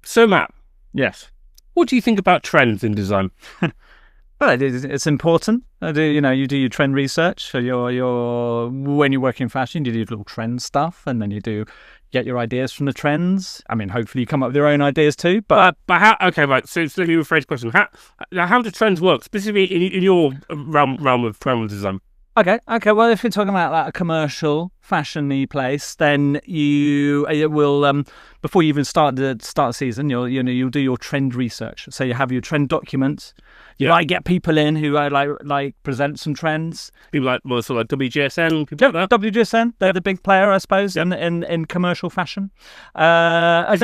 So, Matt, Yes. what do you think about trends in design? Well, it's important. You do your trend research. So when you work in fashion, you do little trend stuff, and then you get your ideas from the trends. I mean, hopefully you come up with your own ideas too. But But how? Okay, right. So let me rephrase the question. How do trends work specifically in your realm of design? okay. Well, if you're talking about like a commercial fashion-y place, then it will before you even start the season, you'll do your trend research. So you have your trend documents. You might get people in who like present some trends. People like WGSN, people like that. WGSN, they're the big player, I suppose, in commercial fashion. So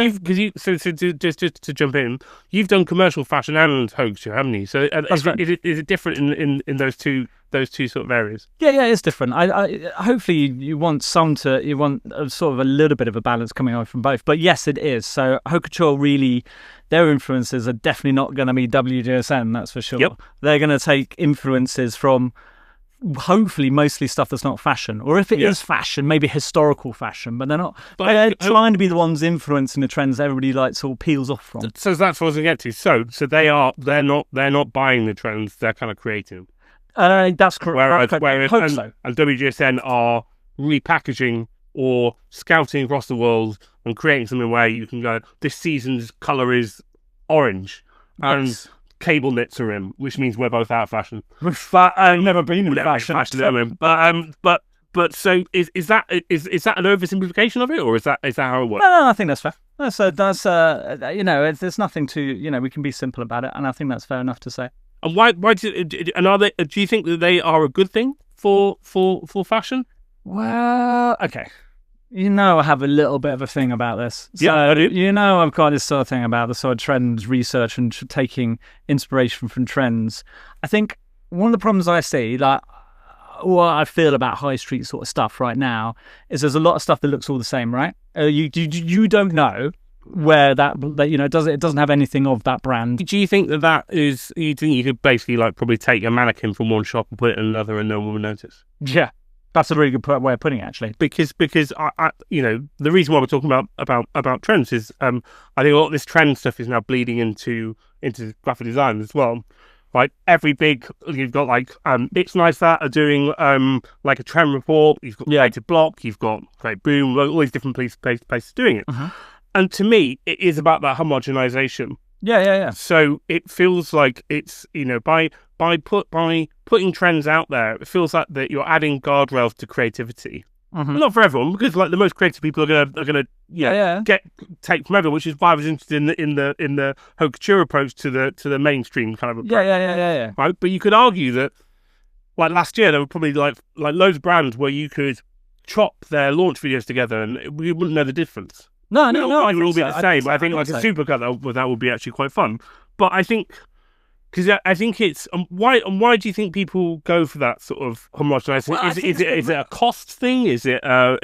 just to jump in, you've done commercial fashion and haute couture, haven't you? So is it different in those two sort of areas? Yeah, it's different. I hopefully you want a sort of a little bit of a balance coming out from both. But yes, it is. So haute couture really, their influences are definitely not going to be WGSN, that's for sure. Yep. They're going to take influences from hopefully mostly stuff that's not fashion, or if it is fashion, maybe historical fashion, but they're not. But they're trying to be the ones influencing the trends everybody sort of peels off from. So that's what I was going to get to. So they're not buying the trends; they're kind of creating. That's correct. Whereas and WGSN are repackaging or scouting across the world and creating something where you can go, this season's colour is orange and cable knits are in, which means we're both out of fashion. I've never been in fashion. But so is that an oversimplification of it, or is that how it works? No, I think that's fair. There's nothing to, we can be simple about it, and I think that's fair enough to say. And why do you think that they are a good thing for fashion? Well, okay. I have a little bit of a thing about this. So, yeah, I do. I've got this sort of thing about the sort of trends research and taking inspiration from trends. I think one of the problems I see, like what I feel about high street sort of stuff right now, is there's a lot of stuff that looks all the same, right? You don't know where that it doesn't have anything of that brand. Do you think that is? You think you could basically probably take a mannequin from one shop and put it in another, and no one would notice? Yeah. That's a really good way of putting it, actually. Because I the reason why we're talking about trends is I think a lot of this trend stuff is now bleeding into graphic design as well. Like you've got It's Nice That are doing like a trend report. You've got Creative Block. You've got Create Boom. All these different places doing it. Uh-huh. And to me, it is about that homogenization. Yeah. So it feels like it's by putting trends out there, it feels like that you're adding guardrails to creativity. Mm-hmm. Not for everyone, because the most creative people are gonna take from everyone, which is why I was interested in the haute couture approach to the mainstream kind of approach. Yeah. Right, but you could argue that last year there were probably like loads of brands where you could chop their launch videos together and we wouldn't know the difference. No, it would all be the same. But I think a supercut that would be actually quite fun. But I think because I think it's why do you think people go for that sort of homogenization? Well, is it a cost thing? Is it a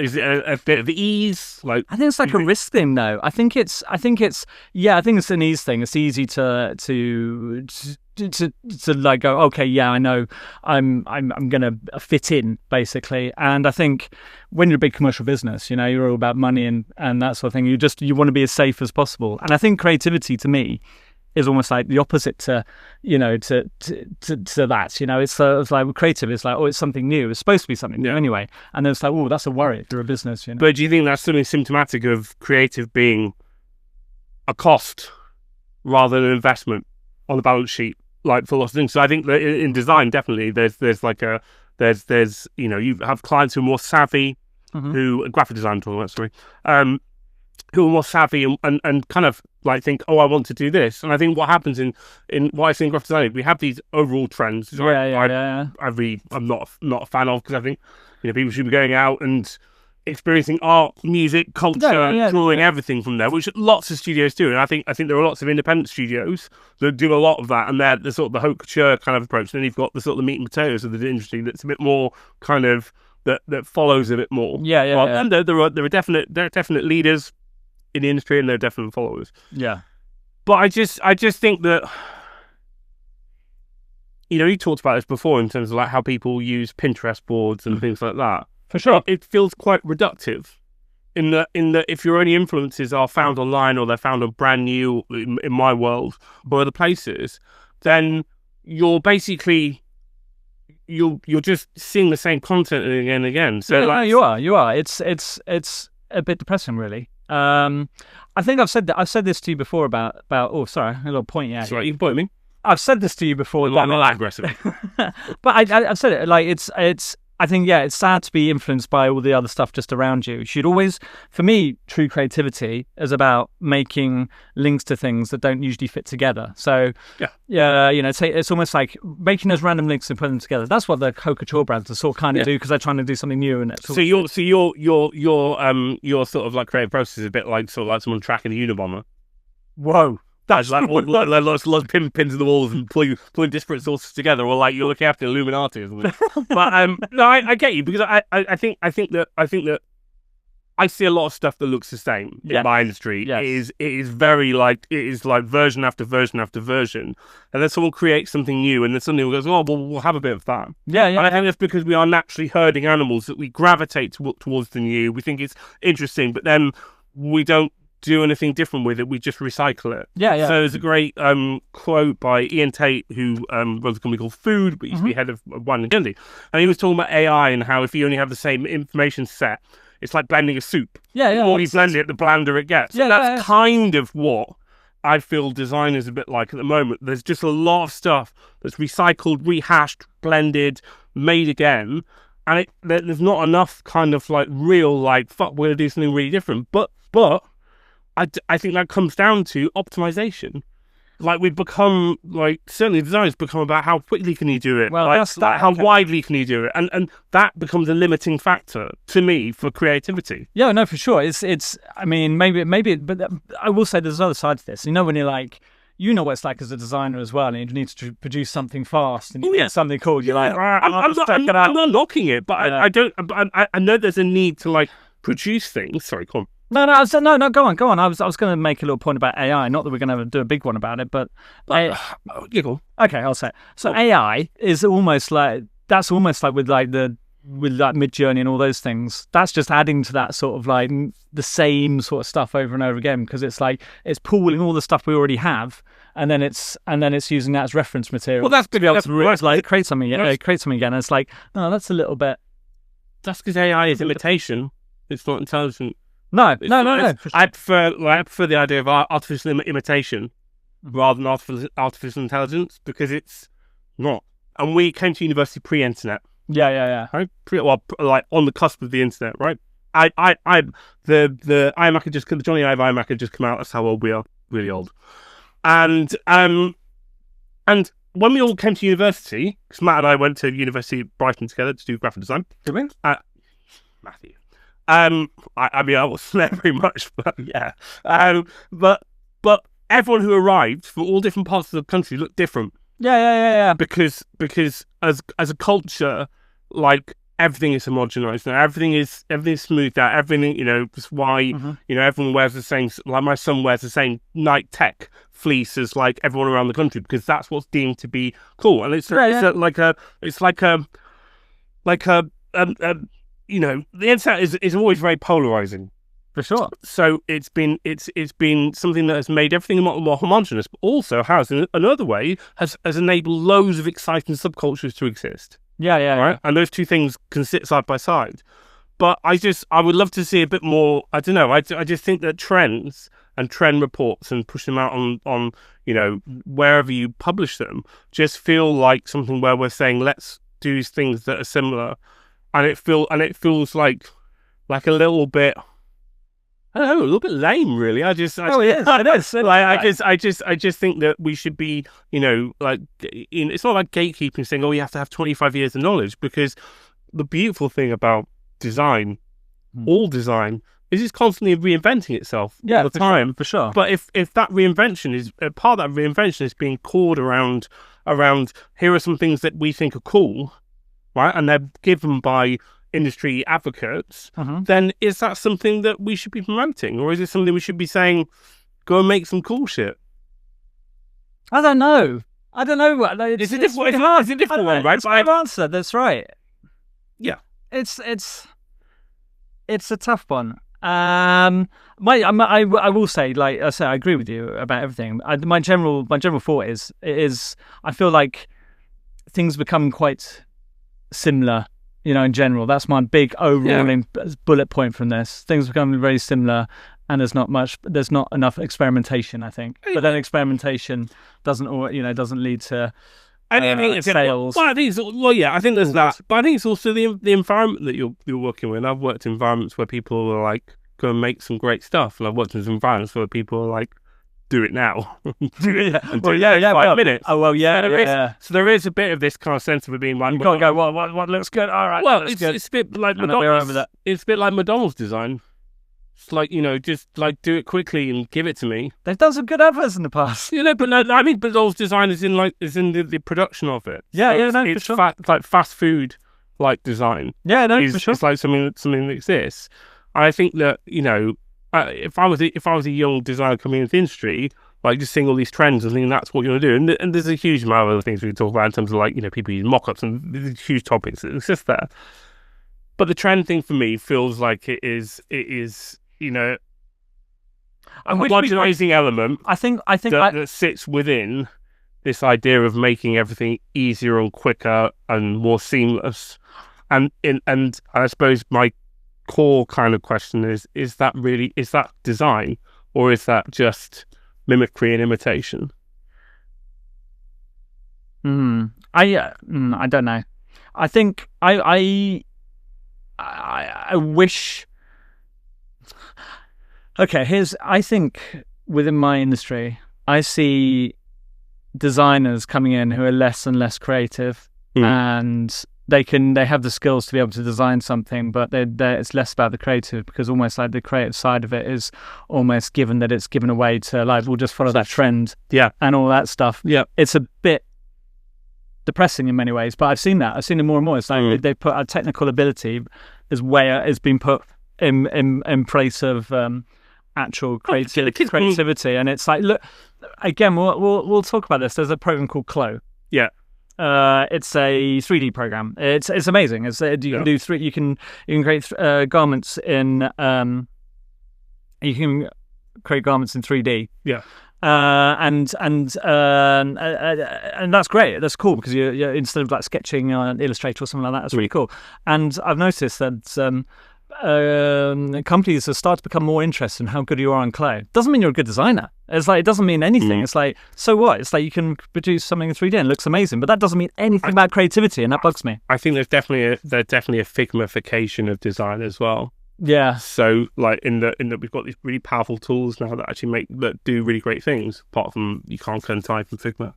bit of ease? I think it's like a risk thing, though. I think it's an ease thing. It's easy to go, okay, yeah, I know I'm gonna fit in, basically. And I think when you're a big commercial business, you're all about money and that sort of thing. You want to be as safe as possible. And I think creativity, to me, is almost like the opposite to that. It's like creative. It's like, it's something new. It's supposed to be something new anyway. And then it's like, that's a worry if you're a business. But do you think that's something symptomatic of creative being a cost rather than an investment on the balance sheet, for lots of things? So I think that in design, definitely, there's you have clients who are more savvy, who graphic design talking about, sorry, who are more savvy and kind of think, I want to do this. And I think what happens in what I see in graphic design, we have these overall trends. I'm not a fan of, because I think people should be going out and experiencing art, music, culture, drawing everything from there, which lots of studios do. And I think there are lots of independent studios that do a lot of that, and they're the sort of the haute couture kind of approach. And then you've got the sort of the meat and potatoes of the industry that's a bit more kind of that follows a bit more. And there are definite leaders in the industry, and they're definite followers. Yeah. But I just think that you talked about this before in terms of how people use Pinterest boards and things like that. For sure. It feels quite reductive. in the if your only influences are found online or they're found on brand new in my world or other places, then you're basically you're just seeing the same content again and again. So no, you are. It's a bit depressing, really. I think I've said this to you before about oh, sorry, a little point. Yeah, that's right. You can point me. I've said this to you before. I'm not that aggressive. But I've said it, like, it's I think, yeah, it's sad to be influenced by all the other stuff just around you. You should always, for me, true creativity is about making links to things that don't usually fit together. So, it's almost like making those random links and putting them together. That's what the Coca-Cola brands are sort of kind of do, because they're trying to do something new. And so your sort of like creative process is a bit like sort of like someone tracking a Unabomber. Whoa. That's like lots of pins in the walls and pulling disparate sources together, or like you're looking after Illuminati or something. But no, I get you, because I think that I see a lot of stuff that looks the same in my industry. Yes. It is very like, it is like version after version after version, and then someone creates something new, and then suddenly goes, oh, well, we'll have a bit of that. Yeah. And I think that's because we are naturally herding animals, that we gravitate towards the new. We think it's interesting, but then we don't do anything different with it. We just recycle it. Yeah. So there's a great quote by Ian Tate, who runs a company called Food, but used to be head of Wine and Candy, and he was talking about AI and how if you only have the same information set, it's like blending a soup. Yeah. The more you blend it, the blander it gets. Yeah, that's kind of what I feel design is a bit like at the moment. There's just a lot of stuff that's recycled, rehashed, blended, made again, and there's not enough kind of like real, like, fuck, we're going to do something really different. But I think that comes down to optimization. Like, we've become, like, certainly design's become about how quickly can you do it. Well, like, that's that. How widely can you do it? And that becomes a limiting factor to me for creativity. Yeah, no, for sure. It's. I mean, maybe, but I will say there's another side to this. You know, when you're like, you know what it's like as a designer as well, and you need to produce something fast and something cool. You're like, I'm not knocking it, but I don't. I know there's a need to, like, produce things. Sorry, come on. No, go on. I was going to make a little point about AI. Not that we're going to do a big one about it, but yeah, go on. Okay, I'll say it. So AI is almost like with Mid-Journey and all those things. That's just adding to that sort of like the same sort of stuff over and over again, because it's like it's pooling all the stuff we already have, and then it's using that as reference material. Well, that's good. Like create something again. And it's like, no, that's a little bit. That's because AI is imitation. It's not intelligent. No. I prefer the idea of artificial imitation rather than artificial intelligence, because it's not. And we came to university pre-internet. Yeah. Right? Like on the cusp of the internet, right? The iMac had just, the Johnny Ive iMac had just come out. That's how old we are, really old. And when we all came to university, because Matt and I went to University of Brighton together to do graphic design. Did we? Matthew. I mean, I wasn't there very much, but yeah. But everyone who arrived from all different parts of the country looked different. Yeah. Because as a culture, like, everything is homogenized now. Everything is smoothed out. Everything, just why everyone wears the same. Like, my son wears the same Nike Tech fleece as like everyone around the country, because that's what's deemed to be cool. And the internet is always very polarizing. For sure. So it's been something that has made everything a lot more homogenous, but also has, in another way, has enabled loads of exciting subcultures to exist. Yeah. Right? And those two things can sit side by side. But I would love to see a bit more. I don't know. I just think that trends and trend reports and push them out on wherever you publish them just feel like something where we're saying, let's do things that are similar. And it feels like a little bit, I don't know, a little bit lame, really. I just think that we should be, it's not like gatekeeping, saying, oh, you have to have 25 years of knowledge, because the beautiful thing about design, all design, is it's constantly reinventing itself all the time. For sure. But if that reinvention is, part of that reinvention is being cored around, here are some things that we think are cool, right, and they're given by industry advocates, then is that something that we should be promoting, or is it something we should be saying, go and make some cool shit? I don't know. It's a different one, right? It's my answer. That's right. Yeah, it's a tough one. I will say, like I say, I agree with you about everything. My general thought is I feel like things become quite similar, in general. That's my big overall bullet point from this. Things become very similar, and there's not enough experimentation, I think. But then experimentation doesn't lead to sales. Well, I think I think there's that. But I think it's also the environment that you're working with. I've worked in environments where people are like, go and make some great stuff, and I've worked in environments where people are like, do it now. Minutes. Oh well, yeah. So there is a bit of this kind of sense of it being like, you can't go. What looks good? All right. Well, it's a bit like McDonald's. It's a bit like McDonald's design. It's like, just like do it quickly and give it to me. They've done some good adverts in the past. But no, I mean, McDonald's design is in the production of it. Yeah, So for it's sure. like fast food like design. Yeah, no, for sure. It's like something that exists. I think that if I was a young designer coming into the industry, like just seeing all these trends and thinking that's what you're going to do, and there's a huge amount of other things we can talk about in terms of like people use mock-ups and these huge topics that exist there. But the trend thing for me feels like it is a homogenizing element. I think that sits within this idea of making everything easier and quicker and more seamless. And I suppose my core kind of question is that design, or is that just mimicry and imitation? I don't know. I think I wish. Okay, I think within my industry, I see designers coming in who are less and less creative, and they have the skills to be able to design something, but it's less about the creative, because almost like the creative side of it is almost given that it's given away to like, we'll just follow that trend, and all that stuff. Yeah, it's a bit depressing in many ways, but I've seen it more and more. It's like they put a technical ability is being put in place of actual creativity, and it's like, look, again, we'll talk about this. There's a program called Clo. Yeah. It's a 3D program. It's amazing. You can create garments in you can create garments in 3D. Yeah. And that's great. That's cool, because you're instead of like sketching on Illustrator or something like that, that's really cool. And I've noticed that companies have started to become more interested in how good you are on Clo. Doesn't mean you're a good designer. It's like, it doesn't mean anything. It's like, so what? It's like you can produce something in 3D and it looks amazing, but that doesn't mean anything about creativity, and that bugs me. I think there's definitely a Figma-fication of design as well. Yeah. So like in that we've got these really powerful tools now that actually do really great things. Apart from you can't type in Figma.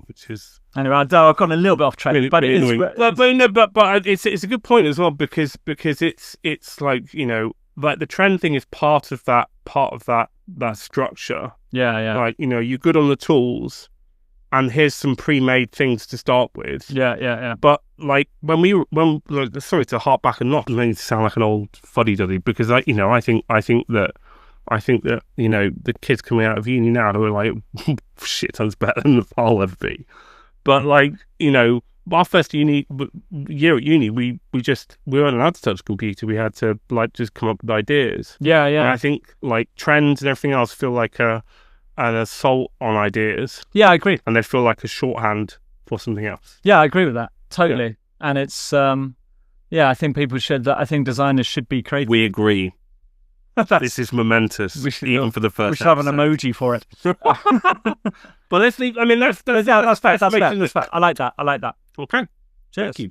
Which is anyway, I've gone a little bit off track, but it is. But it's a good point as well, because it's like like the trend thing is part of that structure. Yeah. Like you're good on the tools, and here's some pre-made things to start with. Yeah. But like sorry to harp back and not to sound like an old fuddy-duddy, because I think that the kids coming out of uni now who are like shit tons better than I'll ever be. But like, our first year at uni, we weren't allowed to touch a computer. We had to like just come up with ideas. Yeah. And I think like trends and everything else feel like an assault on ideas. Yeah, I agree. And they feel like a shorthand for something else. Yeah, I agree with that totally. Yeah. And it's I think I think designers should be creative. We agree. This is momentous, even for the first. We should have an emoji for it. But let's leave. I mean, that's fair. That's fair. I like that. Okay. Cheers. Thank you.